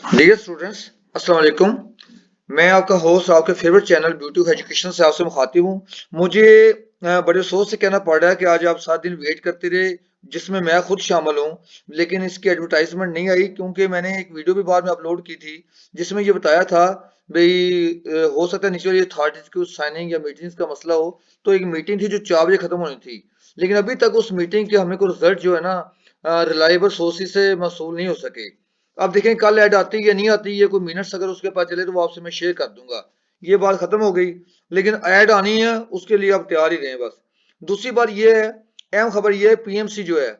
Dear students, अस्सलाम वालेकुम। मैं आपका होस्ट आपके favourite channel beauty of education से आपसे मुखातिब हूँ। मुझे बड़े अफसोस से कहना पड़ रहा है कि आज आप 7 दिन वेट करते रहे, जिसमें मैं खुद शामिल हूँ, लेकिन इसकी एडवर्टाइजमेंट नहीं आई क्योंकि मैंने एक वीडियो भी बाद में अपलोड की थी जिसमें ये बताया था भाई हो सकता है नीचे वाली अथॉरिटीज की साइनिंग या मीटिंग्स का मसला हो। तो एक मीटिंग थी जो 4 बजे खत्म होनी थी, लेकिन अभी तक उस मीटिंग के हमें को रिजल्ट जो है ना रिलायबल सोर्सेज से मौसूल नहीं हो सके। अब देखें कल ऐड आती है या नहीं आती है, कोई मिनट्स अगर उसके पास चले तो वो आपसे मैं शेयर कर दूंगा। ये बात खत्म हो गई, लेकिन ऐड आनी है उसके लिए आप तैयार ही रहें बस। दूसरी बात ये है, अहम खबर ये है, पीएमसी जो है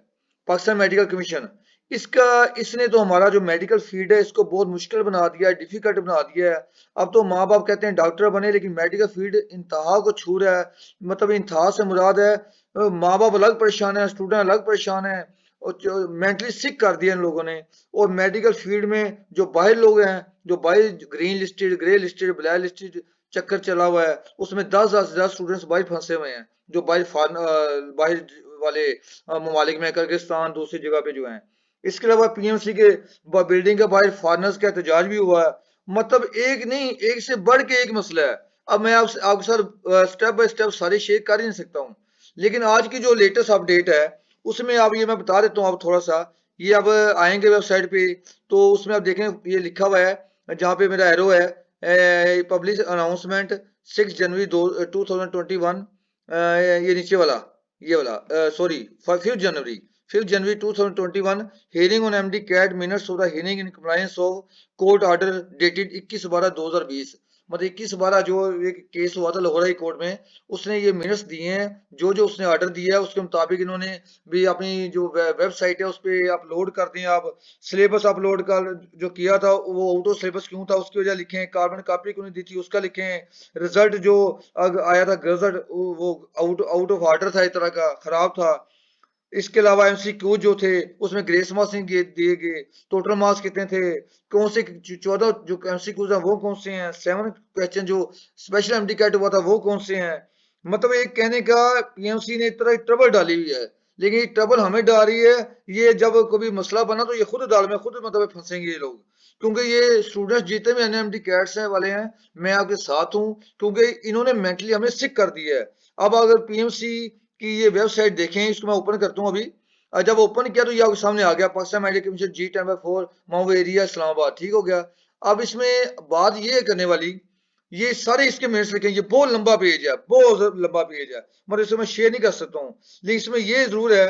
पाकिस्तान मेडिकल कमीशन, इसका इसने तो हमारा जो मेडिकल फील्ड है इसको बहुत मुश्किल बना दिया है, डिफिकल्ट बना दिया है। अब तो माँ बाप कहते हैं डॉक्टर बने, लेकिन मेडिकल फील्ड इंतहा को छू रहा है। मतलब इंतहा से मुराद है माँ बाप अलग परेशान है, स्टूडेंट अलग परेशान है, और जो मेंटली सिक कर दिया इन लोगों ने। और मेडिकल फील्ड में जो बाहर लोग हैं, जो बाहर green listed, grey listed, black listed चक्कर चला हुआ है, उसमें 10,000 से ज्यादा स्टूडेंट्स बाहर फंसे हुए हैं, जो बाहर वाले ममालिक में, किर्गिस्तान दूसरी जगह पे जो हैं। इसके अलावा पीएमसी के बिल्डिंग के बाहर फॉरनर्स का एहतजाज भी हुआ है। मतलब एक नहीं, एक से बढ़ के एक मसला है। अब मैं आपके साथ स्टेप बाय स्टेप सारी शेयर कर ही नहीं सकता हूँ, लेकिन आज की जो लेटेस्ट अपडेट है उसमें आप ये मैं बता देता हूँ आप थोड़ा सा। ये अब आएंगे वेबसाइट पे, तो उसमें आप देखें ये लिखा हुआ है जहाँ पे मेरा एरो है, पब्लिश अनाउंसमेंट 6 जनवरी 2021। ये नीचे वाला, ये वाला सॉरी 5 जनवरी, 5 जनवरी 2021, hearing on MD CAT minutes of the hearing in compliance of court order dated 21/12/2020। मतलब 21/12 जो एक केस हुआ था लाहौर हाई कोर्ट में, उसने ये मिनट्स दिए हैं, जो जो उसने ऑर्डर दिया है उसके मुताबिक इन्होंने भी अपनी जो वेबसाइट है उस पर अपलोड कर दिए। आप सिलेबस अपलोड कर जो किया था वो आउट ऑफ सिलेबस क्यों था उसकी वजह लिखें, कार्बन कॉपी क्यों नहीं दी थी उसका लिखें, रिजल्ट जो आया था रिजल्ट वो आउट आउट ऑफ ऑर्डर था, एक तरह का खराब था। इसके अलावा एमसीक्यू जो थे उसमें ग्रेस मार्क्स नहीं दिए गए, टोटल मार्क्स कितने थे, कौन से 14 जो एमसीक्यूज हैं वो कौन से हैं, 7 क्वेश्चन जो स्पेशल एमडी कैट हुआ था वो कौन से हैं। मतलब एक कहने का पीएमसी ने एक तरह ट्रबल डाली हुई है, लेकिन ये ट्रबल हमें डाल रही है। ये जब कभी मसला बना तो ये खुद डाल में खुद मतलब फंसेंगे ये लोग, क्योंकि ये स्टूडेंट्स जितने भी एनएमडी कैट्स हैं वाले हैं, मैं आपके साथ हूँ, क्योंकि इन्होंने मेंटली हमें सिक कर दिया है। अब अगर पीएमसी कि ये वेबसाइट देखें, इसको मैं ओपन करता हूँ अभी। जब ओपन किया तो ये आपके सामने आ गया, पाकिस्तान मेडिकल कमीशन G10/4 माऊ एरिया इस्लामाबाद, ठीक हो गया। अब इसमें बात ये करने वाली, ये सारे इसके मिनट्स लिखे, ये बहुत लंबा पेज है, बहुत लंबा पेज है, मतलब इसे मैं शेयर नहीं कर सकता हूँ। लेकिन इसमें ये जरूर है,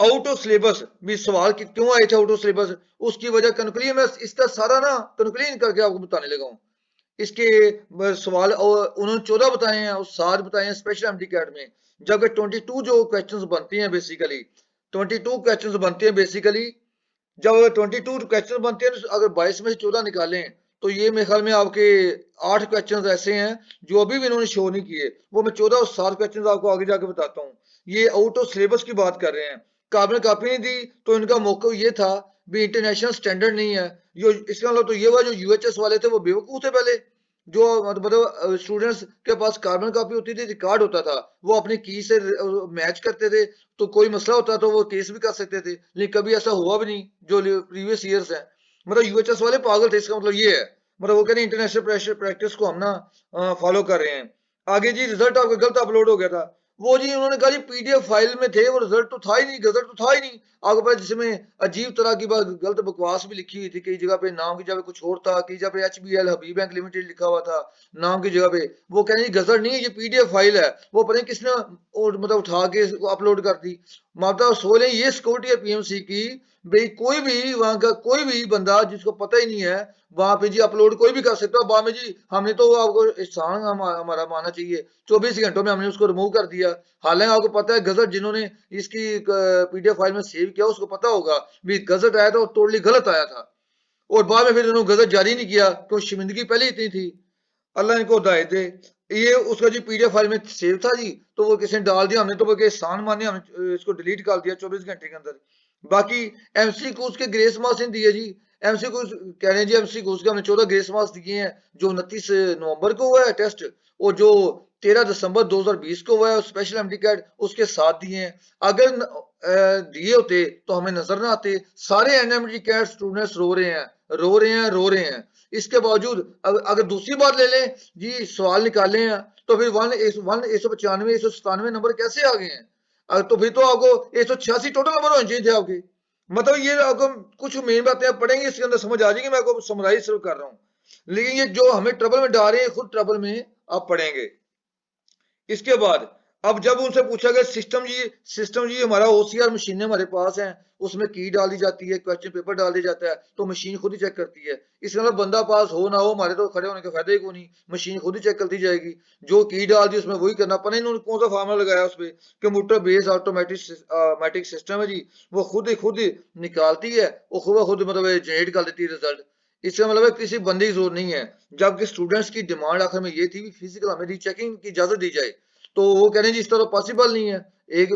आउट ऑफ सिलेबस भी सवाल कि क्यों आए थे आउट ऑफ सिलेबस, उसकी वजह कनक्लूजन मैं इसका सारा ना कनक्लूजन करके आपको बताने लगा हूँ। इसके सवाल और उन्होंने 14 बताए हैं और 7 बताए हैं स्पेशल एमडी कैट में, जबकि 22 जो क्वेश्चंस बनते हैं बेसिकली, 22 क्वेश्चंस बनते हैं बेसिकली। जब 22 क्वेश्चन बनते हैं तो अगर 22 में से 14 निकालें तो ये मेरे ख्याल में आपके 8 क्वेश्चंस ऐसे हैं जो अभी भी इन्होंने शो नहीं किए। वो मैं 14 और 7 क्वेश्चंस आपको आगे जाके बताता हूँ। ये आउट ऑफ सिलेबस की बात कर रहे हैं, काबिल कापी नहीं दी तो इनका मौका ये था भी इंटरनेशनल स्टैंडर्ड नहीं है। जो इसका मतलब तो ये हुआ जो यूएचएस वाले थे वो बेवकूफ थे पहले, जो मतलब स्टूडेंट्स के पास कार्बन कॉपी होती थी, रिकॉर्ड होता था, वो अपनी की से मैच करते थे, तो कोई मसला होता तो वो केस भी कर सकते थे, लेकिन कभी ऐसा हुआ भी नहीं जो प्रीवियस ईयर्स है। मतलब यूएचएस वाले पागल थे, इसका मतलब ये है। मतलब वो कह रहे हैं इंटरनेशनल प्रेशर प्रैक्टिस को हम ना फॉलो कर रहे हैं। आगे जी रिजल्ट आपका गलत अपलोड हो गया था। वो जी उन्होंने कहा जी पीडीएफ फाइल में थे, वो रिजल्ट तो था ही नहीं, रिजल्ट तो था ही नहीं। आपके पास जिसमें अजीब तरह की बात गलत बकवास भी लिखी हुई थी, कई जगह पे नाम की जगह कुछ और था, कई जगह पे एचबीएल हबीब बैंक लिमिटेड लिखा हुआ था नाम की जगह पे। वो कह रहे हैं गजट नहीं है, ये पीडीएफ फाइल है। वो पता नहीं किसने और मतलब उठा के अपलोड कर दी। माता सोच लें ये सिक्योरिटी है पीएमसी की, भाई कोई भी वहां का कोई भी बंदा जिसको पता ही नहीं है वहां पे जी अपलोड कोई भी कर सकता है। बाद में जी हमने तो आपको एहसान हमारा मानना चाहिए, 24 घंटों में हमने उसको रिमूव कर दिया। हालांकि आपको पता है गजट जिन्होंने इसकी पीडीएफ फाइल में सेव किया उसको पता होगा भी गजट आया था वो टोटली गलत आया था, और बाद में फिर उन्होंने गजट जारी नहीं किया क्योंकि शर्मिंदगी पहले ही इतनी थी। अल्लाह इनको हिदायत दे। ये उसका जी पीडीएफ फाइल में सेव था जी, तो वो किसी ने डाल दिया, हमने तो वो के एहसान माने, हमने इसको डिलीट कर दिया 24 घंटे के अंदर। बाकी एमसीक्यूज के ग्रेस मार्क्स नहीं दिए जी। एमसीक्यूज कह रहे हैं जी एमसीक्यूज के हमने 14 ग्रेस मार्क्स दिए हैं, जो 29 नवंबर को हुआ है टेस्ट, और जो 13 दिसंबर 2020 को हुआ है स्पेशल एमडी कैट उसके साथ दिए हैं। अगर दिए होते तो हमें नजर ना आते। सारे एनएमडी कैट स्टूडेंट्स रो रहे हैं, रो रहे हैं। इसके बावजूद अगर दूसरी बात ले लें जी, सवाल निकाले हैं तो फिर 195 197 नंबर कैसे आ गए हैं? तो फिर तो आपको 186 टोटल नंबर होने चाहिए थे आपके। मतलब ये आपको कुछ मेन बातें आप पढ़ेंगे इसके अंदर समझ आ जाएगी, मैं आपको समराइज सिर्फ कर रहा हूँ। लेकिन ये जो हमें ट्रबल में डाल रहे हैं, खुद ट्रबल में आप पढ़ेंगे। इसके बाद अब जब उनसे पूछा गया सिस्टम जी हमारा ओसीआर मशीनें हमारे पास हैं, उसमें की डाल दी जाती है, क्वेश्चन पेपर डाल दिया जाता है, तो मशीन खुद ही चेक करती है। इसके अंदर बंदा पास हो ना हो, हमारे तो खड़े होने का फायदा ही कोई नहीं, मशीन खुद ही चेक करती जाएगी। जो की डाल दी उसमें वही करना, पता नहीं उन्होंने कौन सा फार्मूला लगाया उस पर। कंप्यूटर बेस्ड ऑटोमेटिक सिस्टम है जी, वो खुद ही निकालती है, वो खुद मतलब जनरेट कर देती है रिजल्ट। इसका मतलब है किसी बंदे की जरूरत नहीं है। जबकि स्टूडेंट्स की डिमांड आखिर में ये थी कि फिजिकल हमें रीचेकिंग की इजाजत दी जाए, तो वो कह रहे हैं जी इस तरह पॉसिबल नहीं है। एक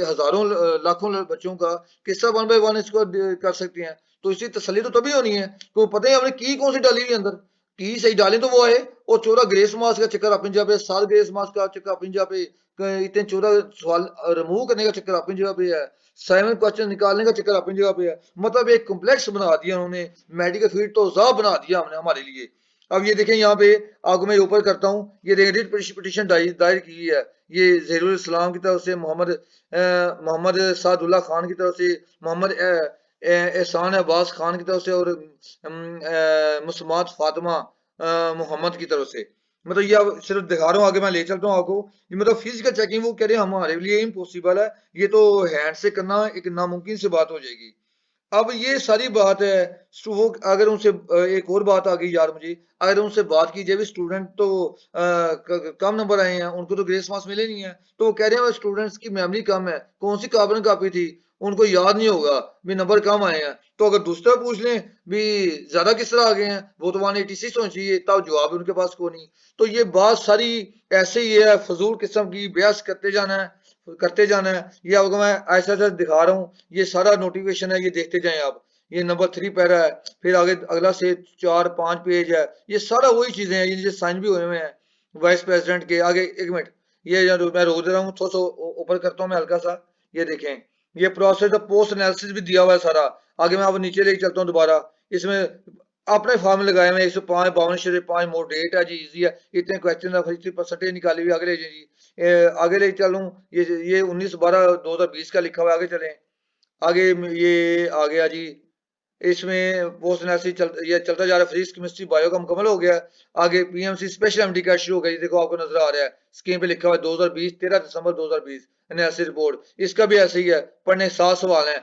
हजारों लाखों बच्चों का किस्सा 1 बाय 1 इसको कर सकते हैं, तो इसकी तसल्ली तो तभी होनी है तो पता है हमने की कौन सी डाली हुई अंदर। की सही डाली तो वो आए, और 14 ग्रेस मार्क्स का चक्कर अपनी जगह पे, 7 ग्रेस मार्क्स का चक्कर अपनी जगह पे, इतने 14 सवाल रिमूव करने का चक्कर अपनी जगह पे है, 7 क्वेश्चन निकालने का चक्कर अपनी जगह पे है। मतलब एक कॉम्प्लेक्स बना दिया उन्होंने, मेडिकल फील्ड तो ज़ा बना दिया हमने हमारे लिए। अब ये देखें यहाँ पे आपको मैं ऊपर करता हूँ, ये देखें रिट पिटीशन दायर की है, ये जहीरुल इस्लाम की तरफ से, मोहम्मद सादुल्ला खान की तरफ से, मोहम्मद एहसान अब्बास खान की तरफ से, और मुस्मात फातिमा मोहम्मद की तरफ से। मतलब ये अब सिर्फ दिखा रहा हूँ, आगे मैं ले चलता हूँ आपको। ये मतलब फिजिकल चेकिंग वो कह रहे हैं हमारे लिए इम्पॉसिबल है, ये तो हैंड से करना एक नामुमकिन सी बात हो जाएगी। अब ये सारी बात है, वो अगर उनसे एक और बात आ गई यार मुझे, अगर उनसे बात की जाए भी स्टूडेंट तो कम नंबर आए हैं, उनको तो ग्रेस मार्क्स मिले नहीं है, तो वो कह रहे हैं स्टूडेंट्स की मेमोरी कम है, कौन सी कार्बन कॉपी थी, उनको याद नहीं होगा भी नंबर कम आए हैं। तो अगर दूसरा पूछ लें भी ज्यादा किस तरह आ गए हैं, वो तो 186 होनी चाहिए, तब जवाब उनके पास को नहीं। तो ये बात सारी ऐसे ही है, फजूल किस्म की बहस करते जाना है। ये आपको मैं ऐसा ऐसा दिखा रहा हूँ, ये सारा नोटिफिकेशन है, ये देखते जाएं आप। ये नंबर 3 पैरा है, फिर आगे अगला से 4 5 पेज है, ये सारा वही चीजें हैं, ये जो साइन भी हुए हुए हैं वाइस प्रेसिडेंट के आगे। एक मिनट, ये मैं रोक दे रहा हूँ, थोड़ा सा ऊपर करता हूँ मैं हल्का सा। ये देखें, ये प्रोसेस ऑफ पोस्ट एनालिसिस भी दिया हुआ है सारा। आगे मैं अब नीचे लेके चलता हूँ दोबारा, इसमें अपने फॉर्म लगाए हुए 105 52 मोड डेट है जी, इजी है, इतने क्वेश्चन परसेंटेज निकाली हुई। आगे ले जाइए जी, आगे ले चलूं, ये 19/12/2020 का लिखा हुआ है, आगे चलें। आगे ये आ गया जी, इसमें पोस्ट एनालिसिस ये चलता जा रहा है, फिजिक्स केमिस्ट्री बायो का मुकम्मल हो गया। आगे पीएमसी स्पेशल एमडी का शुरू हो गया, देखो आपको नजर आ रहा है स्क्रीन पे लिखा हुआ है 2020 13 दिसंबर 2020 एनालिसिस रिपोर्ट। इसका भी ऐसे ही है, पढ़ने 7 सवाल हैं,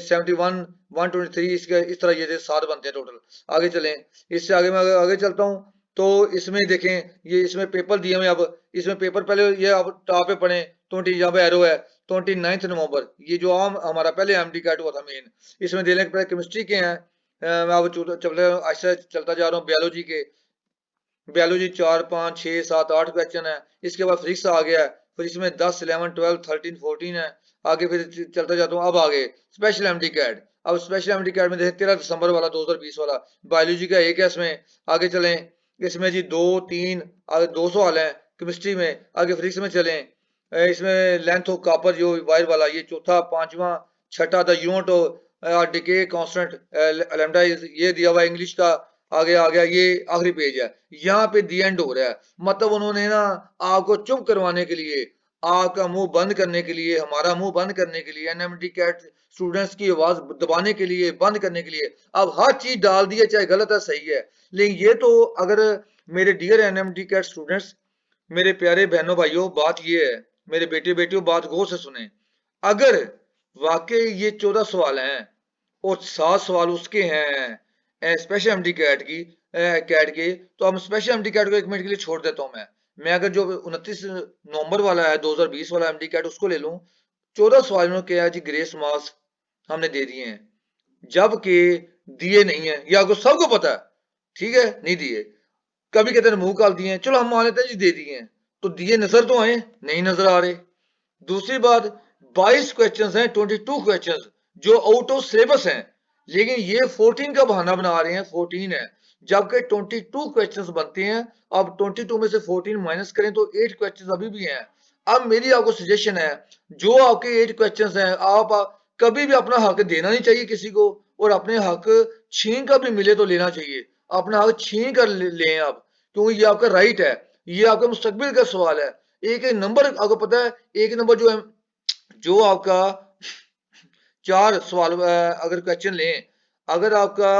71 123, इसके इस तरह ये 7 बनते हैं टोटल। आगे चलें, इससे आगे मैं आगे चलता हूँ, तो इसमें देखें, ये इसमें पेपर दिए हुए। अब इसमें पेपर पहले ये आप टॉप पे पढ़ें, 20 यहाँ पे एरो है, 29 नवंबर, ये जो आम हमारा पहले एमडी कैट हुआ था मेन, इसमें देने के पहले केमिस्ट्री के हैं। मैं अब ऐसा चलता जा रहा हूँ बायोलॉजी के। बायोलॉजी 4 5 6 7 8 क्वेश्चन है। इसके बाद फिजिक्स आ गया है, फिजिक्स में 10 11 12 13 14 है। आगे फिर चलता जाता हूँ, अब आगे स्पेशल एमडी कैट। अब स्पेशल एमडी कैट में देखें 13 दिसंबर वाला 2020 वाला, बायोलॉजी का एक है इसमें। आगे चलें, इसमें जी 2 3 आगे 2 सवाल है केमिस्ट्री में। आगे फिजिक्स में चलें, इसमें लेंथ ऑफ कॉपर जो वायर वाला, ये चौथा पांचवा छठा था यूनिट डिके कांस्टेंट लैम्डा, ये दिया हुआ इंग्लिश का। आगे आ गया, ये आखिरी पेज है, यहाँ पे दी एंड हो रहा है। मतलब उन्होंने ना आपको चुप करवाने के लिए, आपका मुंह बंद करने के लिए, हमारा मुंह बंद करने के लिए, एनएमटी कैट स्टूडेंट्स की आवाज दबाने के लिए, बंद करने के लिए अब हर चीज डाल दी है, चाहे गलत है सही है। लेकिन ये तो अगर मेरे डियर एनएमटी कैट स्टूडेंट्स, मेरे प्यारे बहनों भाइयों, बात ये है, मेरे बेटे बेटियों, बात गौर से सुने। अगर वाकई ये 14 सवाल हैं और 7 सवाल उसके हैं स्पेशल एमडी कैट के, तो हम स्पेशल एमडी कैट को 1 मिनट के लिए छोड़ देता हूं। मैं अगर जो 29 नवंबर वाला है 2020 वाला एमडी कैट उसको ले लूं, 14 सवाल में क्या है जी, ग्रेस मार्क्स हमने दे दिए हैं, जबकि दिए नहीं है, ये आपको सबको पता है, ठीक है, नहीं दिए। कभी कहते हैं मुंह काल दिए हैं, चलो हम मान लेते हैं जी दे दिए हैं, तो दिए नजर तो आए, नहीं नजर आ रहे। दूसरी बात, 22 क्वेश्चंस हैं, 22 क्वेश्चंस जो आउट ऑफ सिलेबस हैं, लेकिन ये 14 का बहाना बना रहे हैं, 14 है, जबकि 22 क्वेश्चंस बनते हैं। अब 22 में से 14 माइनस करें तो 8 क्वेश्चंस अभी भी हैं। अब मेरी आपको सजेशन है, जो आपके 8 क्वेश्चंस हैं, आप कभी भी अपना हक देना नहीं चाहिए किसी को, और अपने हक छीन कर भी मिले तो लेना चाहिए। अपना हक छीन कर लें आप, क्योंकि ये आपका राइट है, ये आपका मुस्तकबिल का सवाल है। एक एक नंबर आपको पता है, एक नंबर जो है, जो आपका चार सवाल अगर क्वेश्चन लें, अगर आपका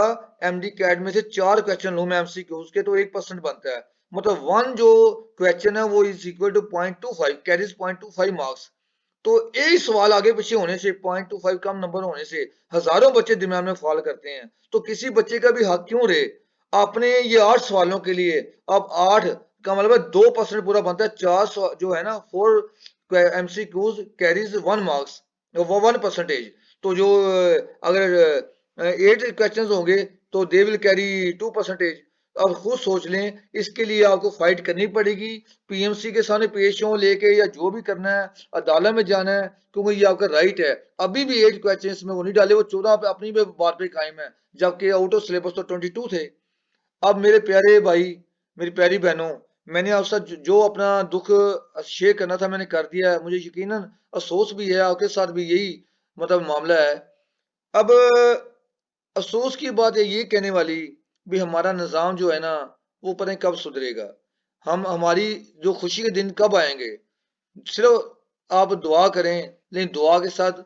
एमडी कैट में से चार क्वेश्चन लूं मैं एमसीक्यू के, तो 1% बनता है। मतलब वन जो क्वेश्चन है वो is equal to 0.25, carries 0.25 marks. तो एक सवाल आगे पीछे होने से, 0.25 कम नंबर होने से हजारों बच्चे दिमाग में फॉल करते हैं। तो किसी बच्चे का भी हक क्यों रहे? आपने ये 8 सवालों के लिए, अब 8 का मतलब 2% पूरा बनता है। चार जो है ना, 4 एमसीक्यूज कैरीज 1 मार्क्स, वो 1%। तो जो अगर 8 क्वेश्चन होंगे तो दे विल कैरी 2%। अब खुद सोच लें, इसके लिए आपको फाइट करनी पड़ेगी, पीएमसी के सामने पेश हो लेके, या जो भी करना है, अदालत में जाना है, क्योंकि ये आपका राइट है। अभी भी 8 क्वेश्चन में वो नहीं डाले, वो 14 पे अपनी पे बात पे कायम है, जबकि आउट ऑफ सिलेबस तो 22 थे। अब मेरे प्यारे भाई, मेरी प्यारी बहनों, मैंने आपसे जो अपना दुख शेयर करना था मैंने कर दिया है। मुझे यकीनन अफसोस भी है, आपके साथ भी यही मतलब मामला है। अब अफसोस की बात है ये कहने वाली भी, हमारा निज़ाम जो है ना, वो पता नहीं कब सुधरेगा। हम हमारी जो खुशी के दिन कब आएंगे? सिर्फ आप दुआ करें, लेकिन दुआ के साथ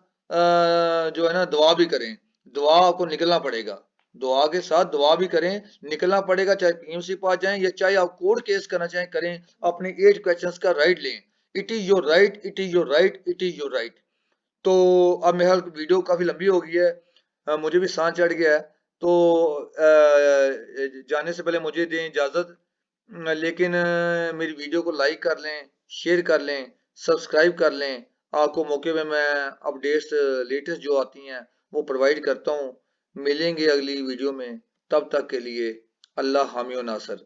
जो है ना, दुआ भी करें। दुआ आपको निकलना पड़ेगा, दुआ के साथ दुआ भी करें, निकलना पड़ेगा। चाहे पीएमसी पास जाएं, या चाहे आप कोर्ट केस करना चाहें करें, अपने 8 क्वेश्चंस का राइट लें। It is your right, it is your right, it is your right. तो अब मेरा वीडियो काफ़ी लंबी हो गई है, मुझे भी सांस चढ़ गया है। तो जाने से पहले मुझे दें इजाज़त। लेकिन मेरी वीडियो को लाइक कर लें, शेयर कर लें, सब्सक्राइब कर लें। आपको मौके पे मैं अपडेट्स लेटेस्ट जो आती हैं वो प्रोवाइड करता हूँ। मिलेंगे अगली वीडियो में, तब तक के लिए अल्लाह हामी व नासर।